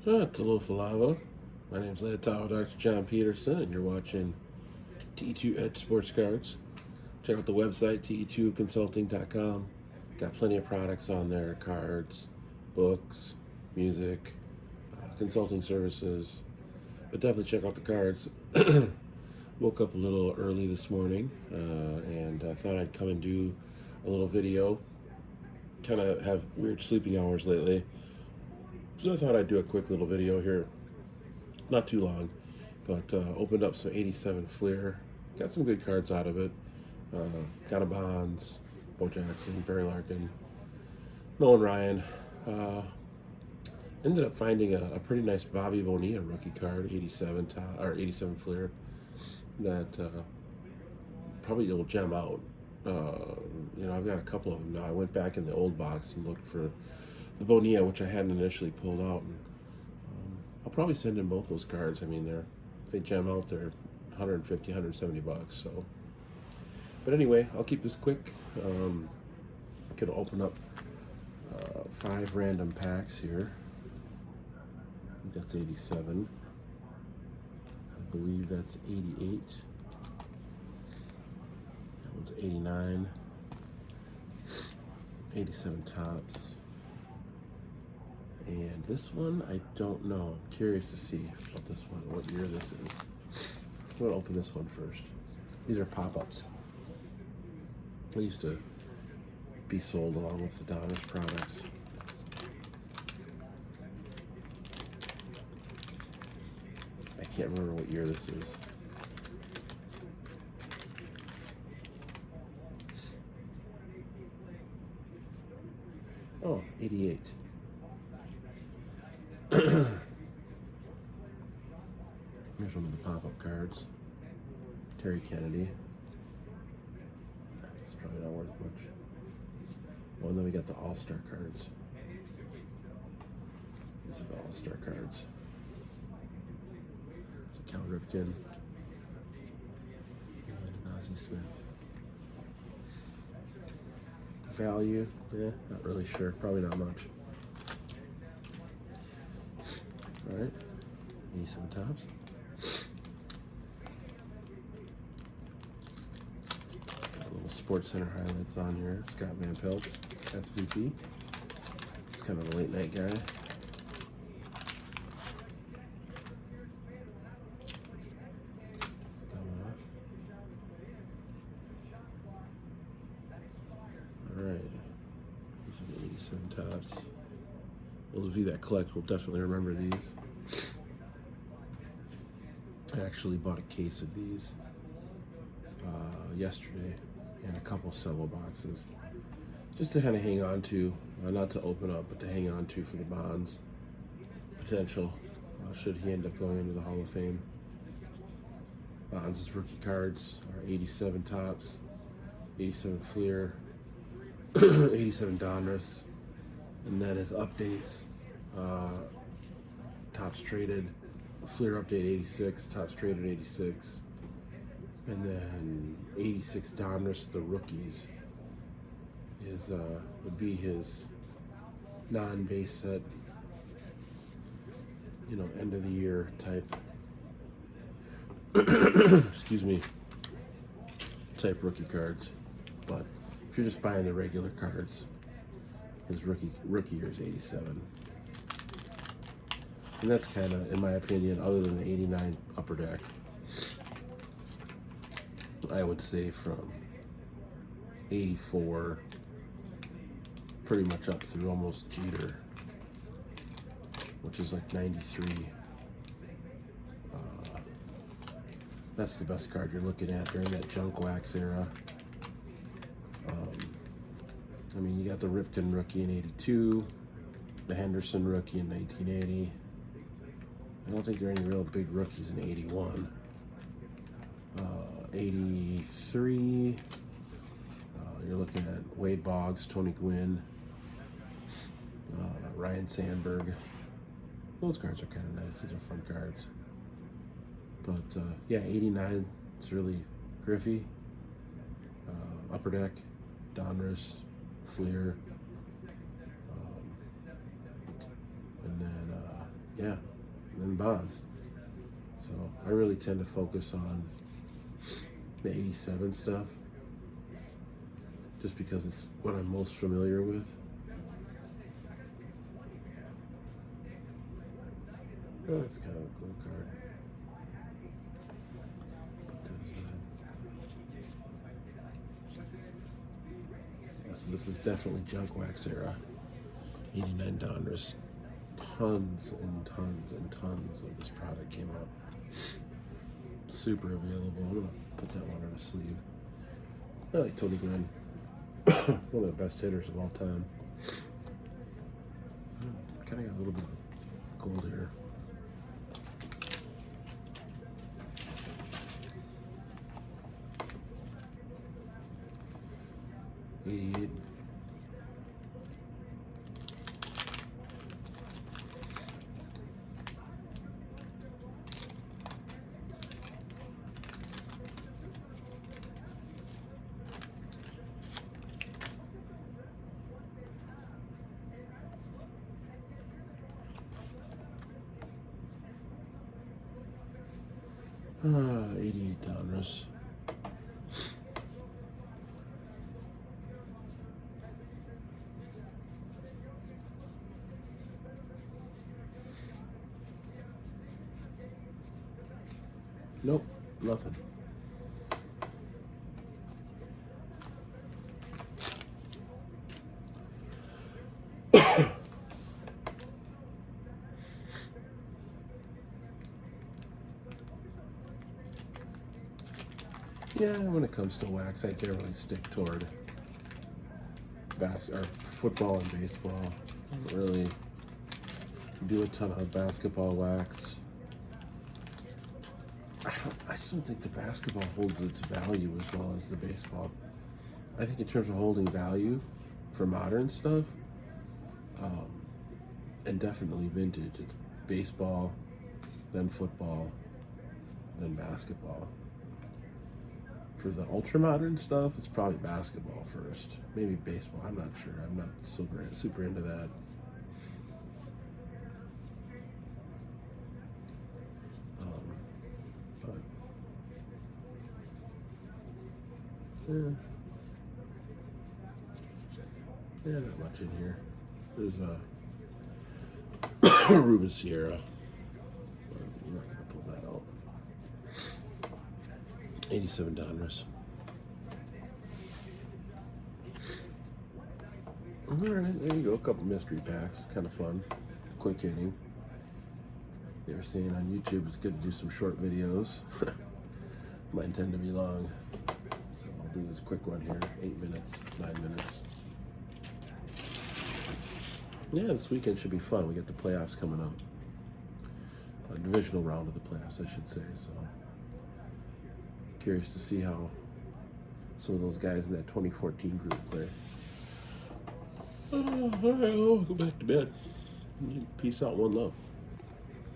Talofa Lava. My name's Latau Dr. John Peterson, and you're watching TE2 Edge Sports Cards. Check out the website, TE2Consulting.com. Got plenty of products on there, cards, books, music, consulting services. But definitely check out the cards. Woke up a little early this morning, and I thought I'd come and do a little video. Kind of have weird sleeping hours lately. So I thought I'd do a quick little video here. Not too long, but opened up some 87 Fleer. Got some good cards out of it. Got a Bonds, Bo Jackson, Barry Larkin, Nolan Ryan. Ended up finding a pretty nice Bobby Bonilla rookie card, 87 Fleer, that probably will gem out. I've got a couple of them now. I went back in the old box and looked for the Bonilla, which I hadn't initially pulled out. And, I'll probably send in both those cards. I mean, if they gem out, they're 150, 170 bucks. So, but anyway, I'll keep this quick. I'm gonna open up 5 random packs here. I think that's 87. I believe that's 88. That one's 89. 87 tops. And this one, I don't know. I'm curious to see about this one, what year this is. I'm going to open this one first. These are pop-ups. They used to be sold along with the Donruss products. I can't remember what year this is. Oh, 88. Here's one of the pop-up cards. Terry Kennedy. It's probably not worth much. Oh, and then we got the All-Star cards. These are the All-Star cards. It's a Cal Ripken and Ozzie Smith. Value? Yeah, not really sure. Probably not much. Alright, 87 tops. Got little Sports Center highlights on here. Scott Van Pelt, SVP. He's kind of a late night guy. Alright, these are the 87 tops. Those of you that collect will definitely remember these. I actually bought a case of these yesterday and a couple cello boxes just to kind of hang on to, not to open up, but to hang on to for the Bonds potential should he end up going into the Hall of Fame. Bonds' rookie cards are 87 tops, 87 Fleer, 87 Donruss, and then his updates, tops traded, Fleer update 86, tops traded 86, and then 86 Donruss, the rookies, would be his non-base set, end of the year type, excuse me, type rookie cards. But if you're just buying the regular cards, his rookie year is 87. And that's kind of, in my opinion, other than the 89 Upper Deck, I would say from 84 pretty much up through almost Jeter, which is like 93. That's the best card you're looking at during that junk wax era. I mean, you got the Ripken rookie in 82, the Henderson rookie in 1980. I don't think there are any real big rookies in 81. 83, you're looking at Wade Boggs, Tony Gwynn, Ryan Sandberg. Those cards are kind of nice. These are fun cards. But yeah, 89, it's really Griffey, Upper Deck, Donruss, Fleer, and then yeah, and then bonds. So I really tend to focus on the 87 stuff, just because it's what I'm most familiar with. Oh, that's kind of a cool card. Put that aside. Yeah, so this is definitely junk wax era. 89 Donruss. Tons and tons and tons of this product came out. Super available. I'm gonna put that one on a sleeve. I like Tony Gwynn. One of the best hitters of all time. Kind of got a little bit of gold here. '88. Ah, 88 Donruss. Nope, nothing. Yeah, when it comes to wax, I generally stick toward football and baseball. I don't really do a ton of basketball wax. I just don't think the basketball holds its value as well as the baseball. I think in terms of holding value for modern stuff, and definitely vintage, it's baseball, then football, then basketball. For the ultra modern stuff, it's probably basketball first, maybe baseball. I'm not sure. I'm not super into that. But yeah, not much in here. There's a Ruben Sierra. I'm not gonna pull that out. 87 Donruss. All right, there you go. A couple mystery packs. Kind of fun. Quick hitting. They were saying on YouTube it's good to do some short videos. Mine tend to be long. So I'll do this quick one here. 8 minutes, 9 minutes. Yeah, this weekend should be fun. We get the playoffs coming up. A divisional round of the playoffs, I should say. So curious to see how some of those guys in that 2014 group play. All right, I'll go back to bed. Peace out, one love.